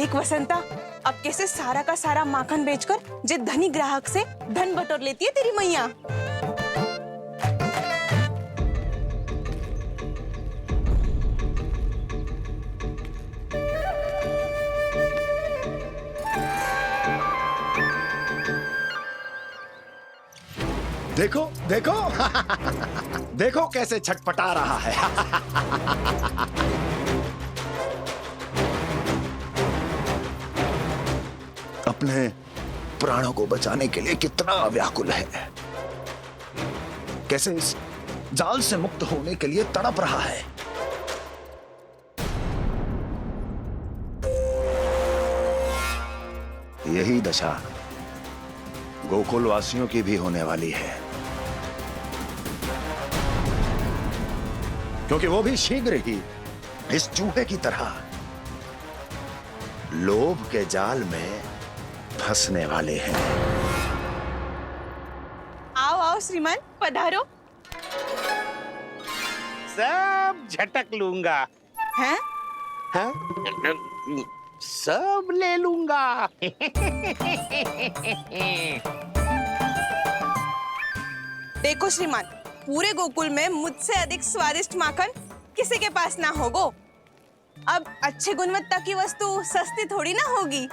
देख वसंता, अब कैसे सारा का सारा माखन बेचकर जे धनी ग्राहक से धन बटोर लेती है तेरी मैया। देखो देखो देखो कैसे छटपटा रहा है। अपने प्राणों को बचाने के लिए कितना व्याकुल है, कैसे इस जाल से मुक्त होने के लिए तड़प रहा है। यही दशा गोकुल वासियों की भी होने वाली है, क्योंकि वो भी शीघ्र ही इस चूहे की तरह लोभ के जाल में फंसने वाले हैं। आओ आओ श्रीमान, पधारो। सब झटक लूंगा। हैं? हाँ? सब ले लूंगा। देखो श्रीमान, पूरे गोकुल में मुझसे अधिक स्वादिष्ट माखन किसी के पास ना होगो। अब अच्छे गुणवत्ता की वस्तु सस्ती थोड़ी ना होगी।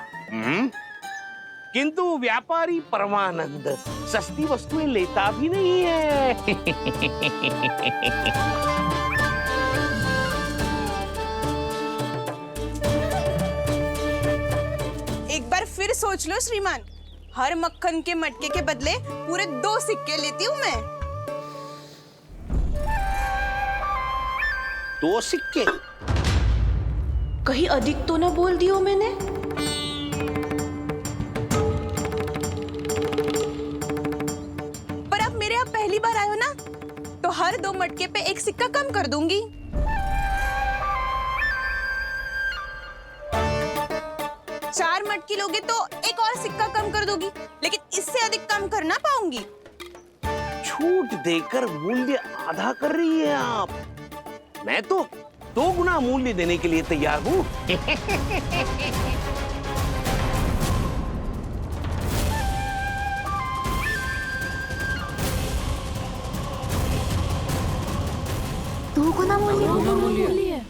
किंतु व्यापारी परमानंद सस्ती वस्तुएं लेता भी नहीं है। एक बार फिर सोच लो श्रीमान, हर मक्खन के मटके के बदले पूरे 2 सिक्के लेती हूँ मैं। 2 सिक्के? कहीं अधिक तो ना बोल दियो मैंने? पर आप मेरे यहाँ पहली बार आए हो ना, तो हर 2 मटके पे 1 सिक्का कम कर दूंगी। चार मटकी लोगे तो 1 और सिक्का कम कर दोगी, लेकिन इससे अधिक कम कर ना पाऊंगी। छूट देकर मूल्य आधा कर रही है आप। मैं तो 2 गुना मूल्य देने के लिए तैयार हूँ। दो गुना मूल्य?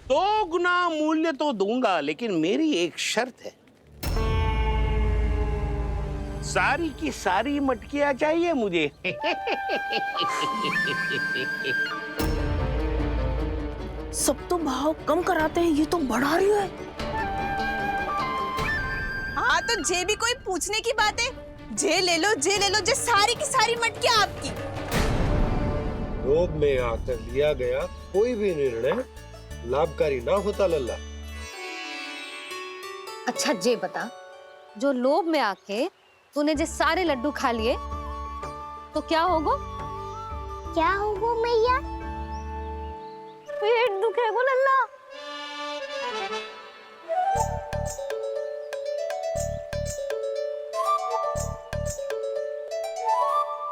2 गुना मूल्य तो दूंगा, लेकिन मेरी एक शर्त है। सारी की सारी मटकियां चाहिए मुझे। सब तो भाव कम कराते हैं, ये तो बढ़ा रही है। हाँ तो जे भी कोई पूछने की बात है, जे ले लो, जे ले लो, जे सारी की सारी मटकियां आपकी। लोभ में आकर लिया गया कोई भी निर्णय लाभकारी ना होता लल्ला। अच्छा जे बता, जो लोभ में आके तूने जे सारे लड्डू खा लिए तो क्या होगा? क्या होगा मैया? पेट दुखेगा लल्ला।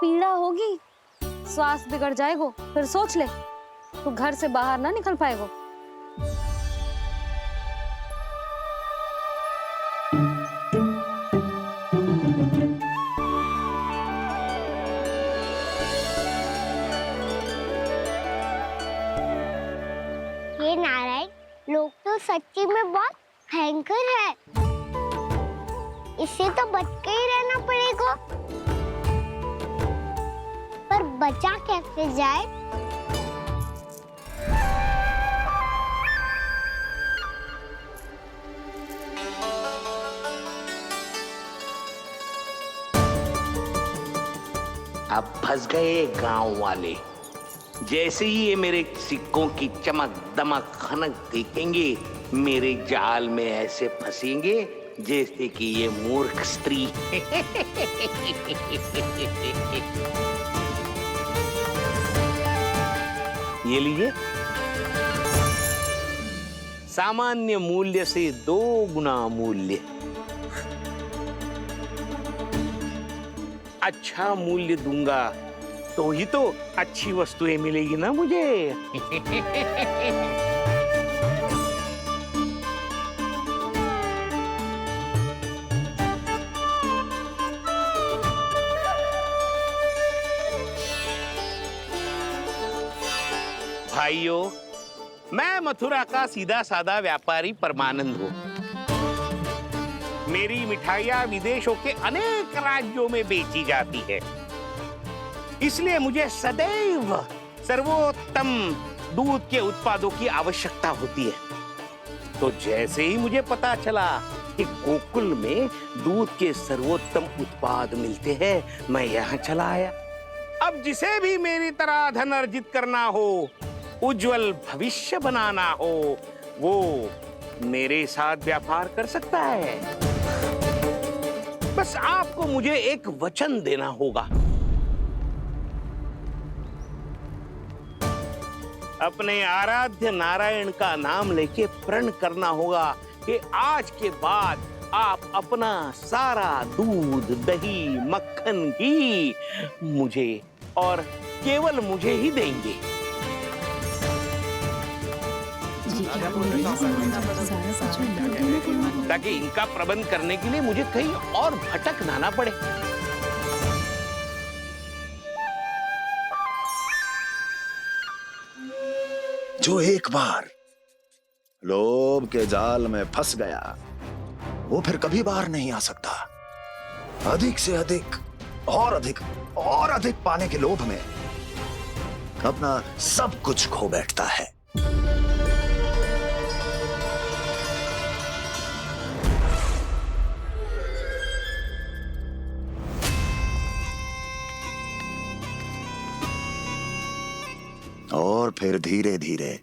पीड़ा होगी, श्वास बिगड़ जाएगा, फिर सोच ले तू घर से बाहर ना निकल पाएगा। ये नारायण लोग तो सच्ची में बहुत भयंकर है, इससे तो बच के ही रहना पड़ेगा। पर बचा कैसे जाए? अब फंस गए गांव वाले। जैसे ही ये मेरे सिक्कों की चमक दमक खनक देखेंगे, मेरे जाल में ऐसे फंसेंगे जैसे कि ये मूर्ख स्त्री। ये लीजिए, सामान्य मूल्य से 2 गुना मूल्य। अच्छा मूल्य दूंगा तो ही तो अच्छी वस्तुएं मिलेगी ना मुझे। भाइयों, मैं मथुरा का सीधा साधा व्यापारी परमानंद हूँ। मेरी मिठाइयाँ विदेशों के अनेक राज्यों में बेची जाती है, इसलिए मुझे सदैव सर्वोत्तम दूध के उत्पादों की आवश्यकता होती है। तो जैसे ही मुझे पता चला कि गोकुल में दूध के सर्वोत्तम उत्पाद मिलते हैं, मैं यहाँ चला आया। अब जिसे भी मेरी तरह धन अर्जित करना हो, उज्जवल भविष्य बनाना हो, वो मेरे साथ व्यापार कर सकता है। बस आपको मुझे एक वचन देना होगा। अपने आराध्य नारायण का नाम लेके प्रण करना होगा कि आज के बाद आप अपना सारा दूध, दही, मक्खन, घी मुझे और केवल मुझे ही देंगे। ताकि इनका प्रबंध करने के लिए मुझे कहीं और भटकना ना पड़े। जो एक बार लोभ के जाल में फंस गया, वो फिर कभी बाहर नहीं आ सकता। अधिक से अधिक और अधिक और अधिक पाने के लोभ में अपना सब कुछ खो बैठता है। और फिर धीरे धीरे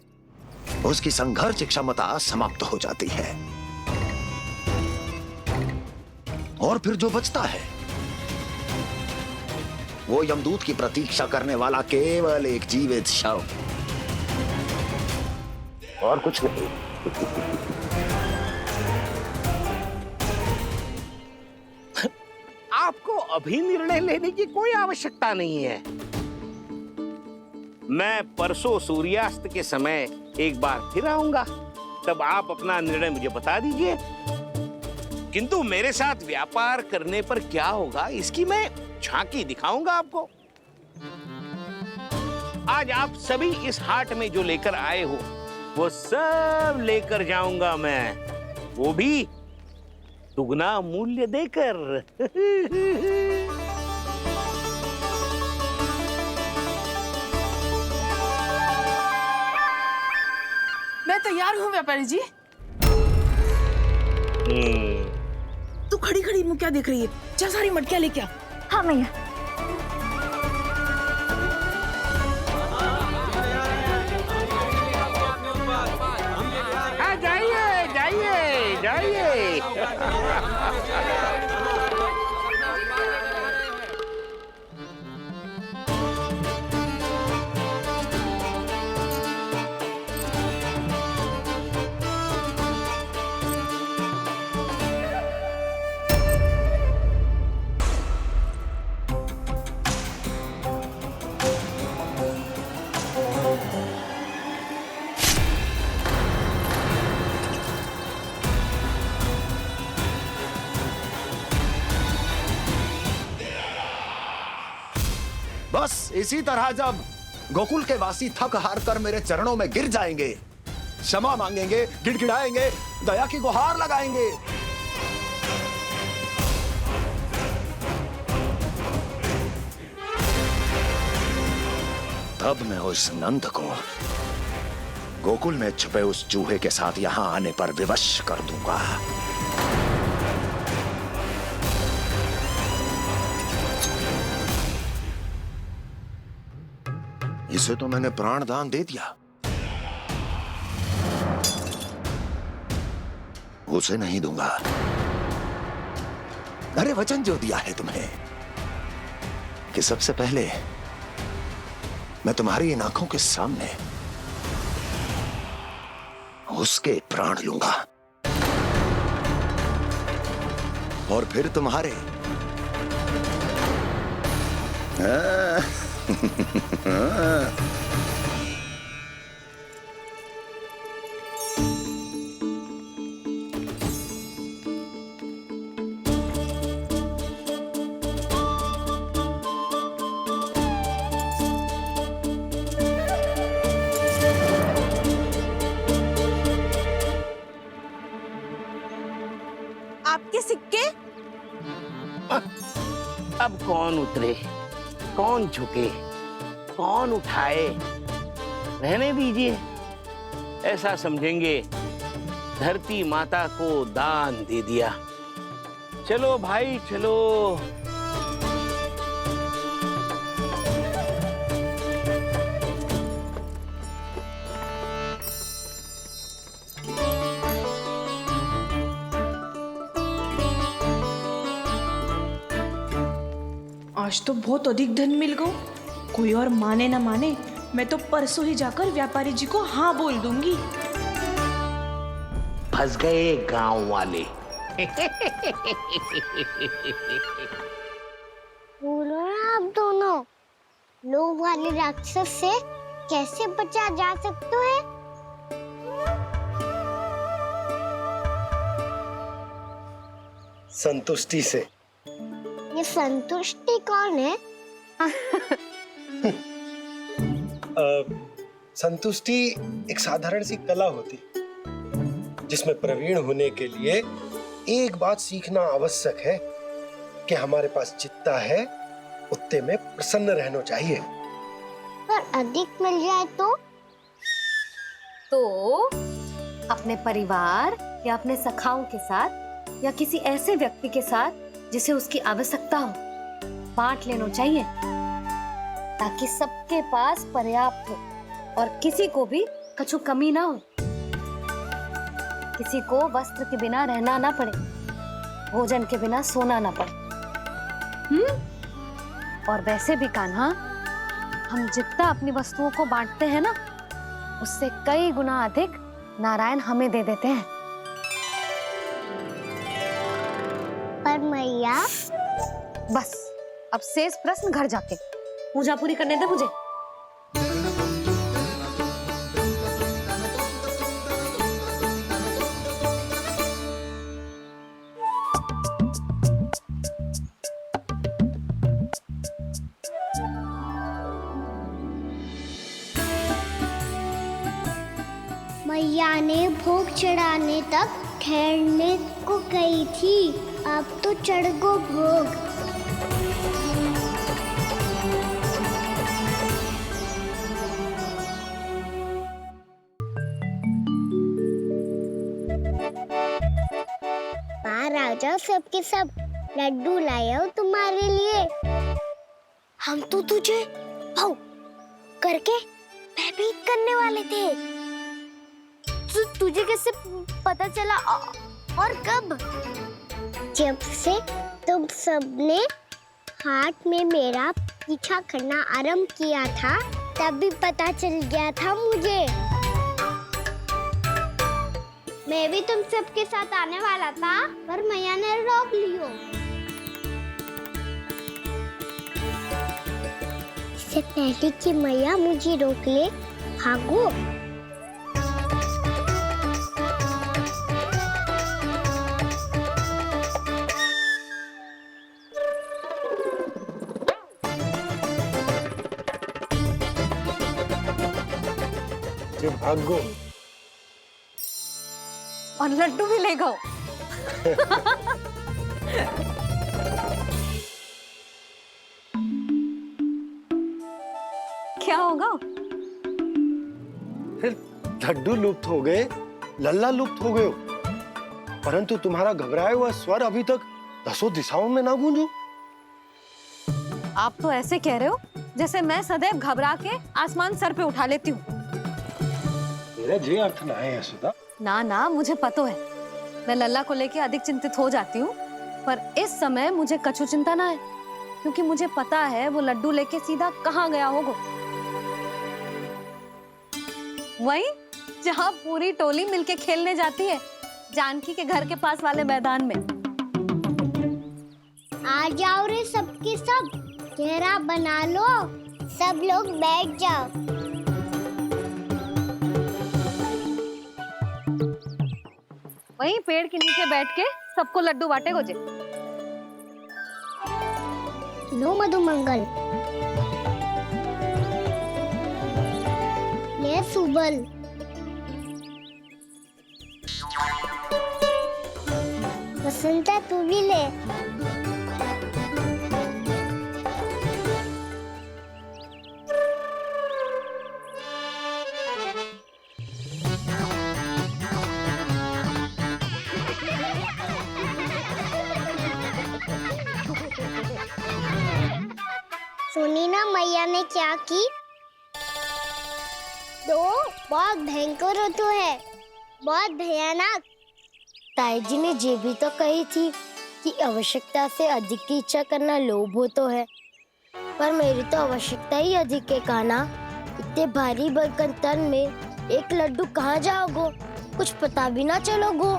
उसकी संघर्ष क्षमता समाप्त हो जाती है, और फिर जो बचता है वो यमदूत की प्रतीक्षा करने वाला केवल एक जीवित शव, और कुछ नहीं। आपको अभी निर्णय लेने की कोई आवश्यकता नहीं है। मैं परसों सूर्यास्त के समय एक बार फिर आऊंगा, तब आप अपना निर्णय मुझे बता दीजिए। किंतु मेरे साथ व्यापार करने पर क्या होगा, इसकी मैं झांकी दिखाऊंगा आपको। आज आप सभी इस हाट में जो लेकर आए हो, वो सब लेकर जाऊंगा मैं, वो भी दुगना मूल्य देकर। मैं तैयार हूँ व्यापारी जी। तू खड़ी खड़ी मुँह क्या देख रही है? चल सारी मटकियाँ लेके आ। हाँ मैया। हाँ, जाइए जाइए जाइए। बस इसी तरह जब गोकुल के वासी थक हार कर मेरे चरणों में गिर जाएंगे, क्षमा मांगेंगे, गिड़गिड़ाएंगे, दया की गुहार लगाएंगे, तब मैं उस नंद को गोकुल में छुपे उस चूहे के साथ यहां आने पर विवश कर दूंगा। इसे तो मैंने प्राण दान दे दिया, उसे नहीं दूंगा। अरे वचन जो दिया है तुम्हें कि सबसे पहले मैं तुम्हारी इन आंखों के सामने उसके प्राण लूंगा, और फिर तुम्हारे। कौन उतरे, कौन झुके, कौन उठाए, रहने दीजिए। ऐसा समझेंगे धरती माता को दान दे दिया। चलो भाई चलो। आज तो बहुत अधिक धन मिल गया। कोई और माने ना माने, मैं तो परसों ही जाकर व्यापारी जी को हाँ बोल दूंगी। फंस गए गांव वाले। बोलो ना आप दोनों, लोभ वाले राक्षस से कैसे बचा जा सकता है? संतुष्टि से। ये संतुष्टि कौन है? संतुष्टि एक साधारण सी कला होती जिसमें प्रवीण होने के लिए एक बात सीखना आवश्यक है कि हमारे पास जितना है उतने में प्रसन्न रहना चाहिए। पर अधिक मिल जाए तो अपने परिवार या अपने सखाओं के साथ या किसी ऐसे व्यक्ति के साथ जिसे उसकी आवश्यकता हो बांट लेना चाहिए, ताकि सबके पास पर्याप्त हो और किसी को भी कछु कमी ना हो, किसी को वस्त्र के बिना रहना ना पड़े, भोजन के बिना सोना ना पड़े। और वैसे भी कान्हा, हम जितना अपनी वस्तुओं को बांटते हैं ना, उससे कई गुना अधिक नारायण हमें दे देते हैं। पर मैया, बस अब शेष प्रश्न घर जाके पूजा पूरी करने दे मुझे। मैया ने भोग चढ़ाने तक ठहरने को कही थी, अब तो चढ़ गो भोग। बाहर आ जाओ सबके सब, लड्डू लाया हूँ तुम्हारे लिए। हम तो तुझे भाव करके भयभीत करने वाले थे। तुझे कैसे पता चला और कब? जब से तुम सबने हाथ में मेरा पीछा करना आरंभ किया था, तभी पता चल गया था मुझे। मैं भी तुम सबके साथ आने वाला था, पर मैया ने रोक लियो। इससे पहले कि मैया मुझे रोक ले, भागो। भागो। और लड्डू भी ले गो। क्या होगा? फिर लड्डू लुप्त हो गए, लल्ला लुप्त हो गए, परंतु तुम्हारा घबराया हुआ स्वर अभी तक 10 दिशाओं में ना गूंजो। आप तो ऐसे कह रहे हो जैसे मैं सदैव घबरा के आसमान सर पे उठा लेती हूँ। मेरा जे अर्थ ना है सुधा। ना ना, मुझे पता है, मैं लल्ला को लेके अधिक चिंतित हो जाती हूँ, पर इस समय मुझे कछु चिंता ना है, क्योंकि मुझे पता है वो लड्डू लेके सीधा कहाँ गया होगा। वही जहाँ पूरी टोली मिलके खेलने जाती है, जानकी के घर के पास वाले मैदान में। आ जाओ रे सबके सब, घेरा बना लो, सब लोग बैठ जाओ। वहीं पेड़ के नीचे बैठ के सबको लड्डू बांटे गोजे। लो मधुमंगल, ले सुबल, बसंता तू भी ले। ने क्या की? तो बहुत भयंकर ऋतु है, बहुत भयानक। ताई जी ने ये भी तो कही थी कि आवश्यकता से अधिक की इच्छा करना लोभ हो तो है, पर मेरी तो आवश्यकता ही अधिक है कान्हा। इतने भारी भरकम तन में एक लड्डू कहाँ जाओगो, कुछ पता भी ना चलोगो।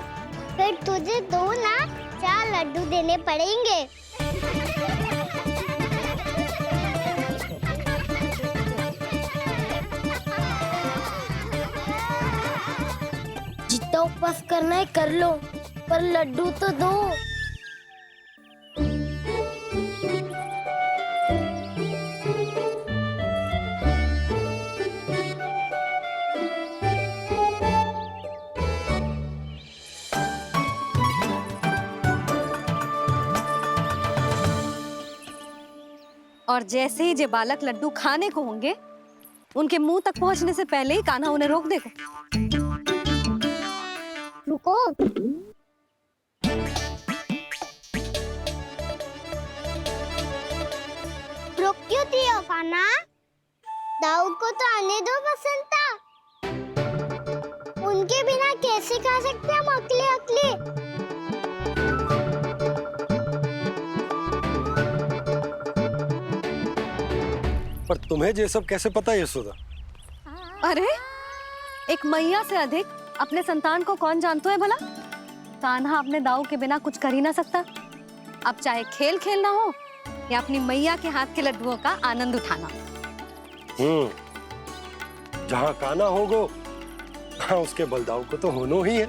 फिर तुझे 2 ना 4 लड्डू देने पड़ेंगे। जितना उपवास करना है कर लो, पर लड्डू तो दो। और जैसे ही जे बालक लड्डू खाने को होंगे, उनके मुंह तक पहुंचने से पहले ही कान्हा उन्हें रोक देगा। रुको। रोक क्यों दिया कान्हा? दाऊ को तो आने दो बसंता। उनके बिना कैसे खा सकते हम अकेले अकेले? पर तुम्हें ये सब कैसे पता यशोदा? अरे, एक मैया से अधिक अपने संतान को कौन जानता है भला? कान्हा अपने दाऊ के बिना कुछ कर ही ना सकता। अब चाहे खेल खेलना हो या अपनी मैया के हाथ के लड्डुओं का आनंद उठाना। जहाँ कान्हा होगो, हाँ उसके बलदाऊ को तो होना ही है।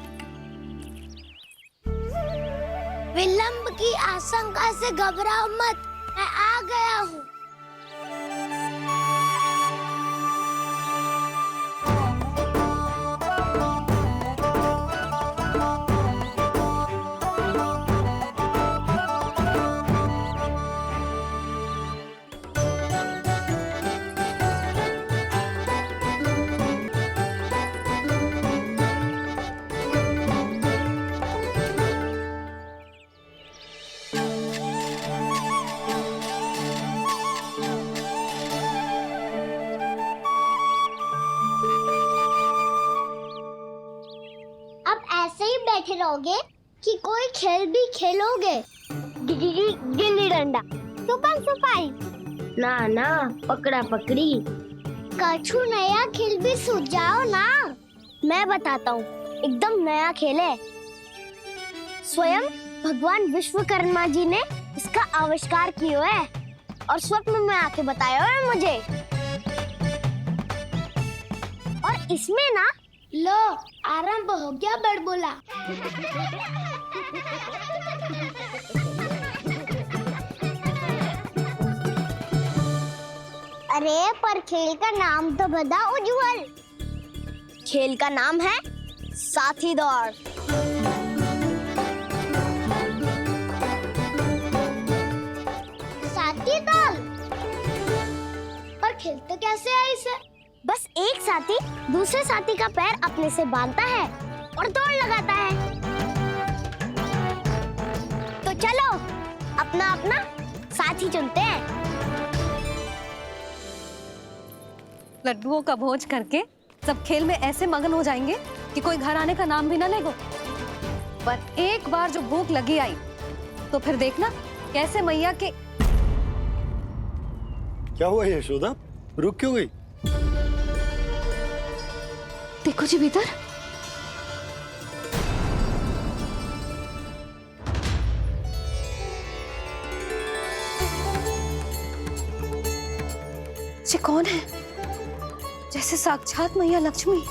विलंब की आशंका से घबराओ मत, मैं आ गया हूँ। बैठे रहोगे कि कोई खेल भी खेलोगे? गिल्ली डंडा, छुपन छुपाई, ना ना पकड़ा पकड़ी, कछु नया खेल भी सूझ जाओ ना। मैं बताता हूँ, एकदम नया खेल है। स्वयं भगवान विश्वकर्मा जी ने इसका आविष्कार किया है और स्वप्न में आके बताया है मुझे। और इसमें ना लो आरंभ हो गया बड़बोला। अरे पर खेल का नाम तो बता उज्जवल। खेल का नाम है साथी दौड़। साथी दौड़? पर खेलते कैसे है इसे? बस एक साथी दूसरे साथी का पैर अपने से बांधता है और दौड़ लगाता है। तो चलो अपना अपना साथी चुनते हैं। लड्डुओं का भोज करके सब खेल में ऐसे मगन हो जाएंगे कि कोई घर आने का नाम भी ना लेगो। पर एक बार जो भूख लगी आई तो फिर देखना कैसे मैया के। क्या हुआ यशोदा, रुक क्यों गई? देखो जी भीतर। ये कौन है? जैसे साक्षात मैया लक्ष्मी।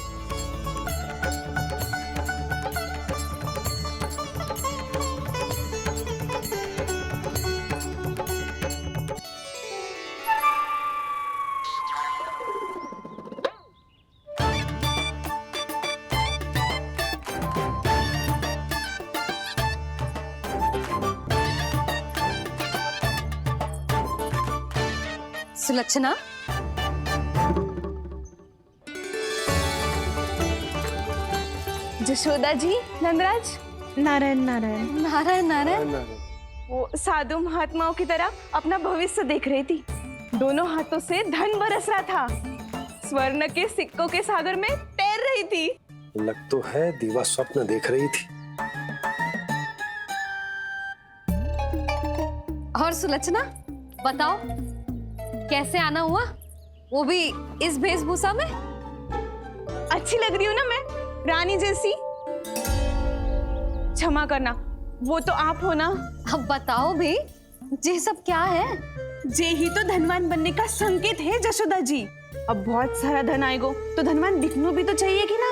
सुलक्षणा, जशोदा जी, नंदराज। नारायण नारायण। नारायण नारायण। वो साधु महात्माओं की तरह अपना भविष्य देख रही थी। दोनों हाथों से धन बरस रहा था, स्वर्ण के सिक्कों के सागर में तैर रही थी। लग तो है दीवा स्वप्न देख रही थी। और सुलक्षणा, बताओ कैसे आना हुआ, वो भी इस वेशभूषा में? अच्छी लग रही हूँ ना मैं, रानी जैसी? क्षमा करना, वो तो आप हो ना। अब बताओ भी, ये सब क्या है? जे ही तो धनवान बनने का संकेत है जशोदा जी। अब बहुत सारा धन आएगा तो धनवान दिखना भी तो चाहिए कि ना।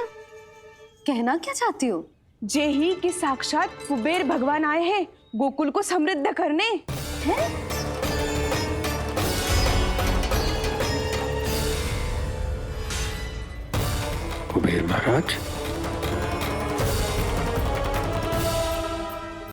कहना क्या चाहती हो? जे ही कि साक्षात कुबेर भगवान आए हैं गोकुल को समृद्ध करने। हैं? कुबेर महाराज,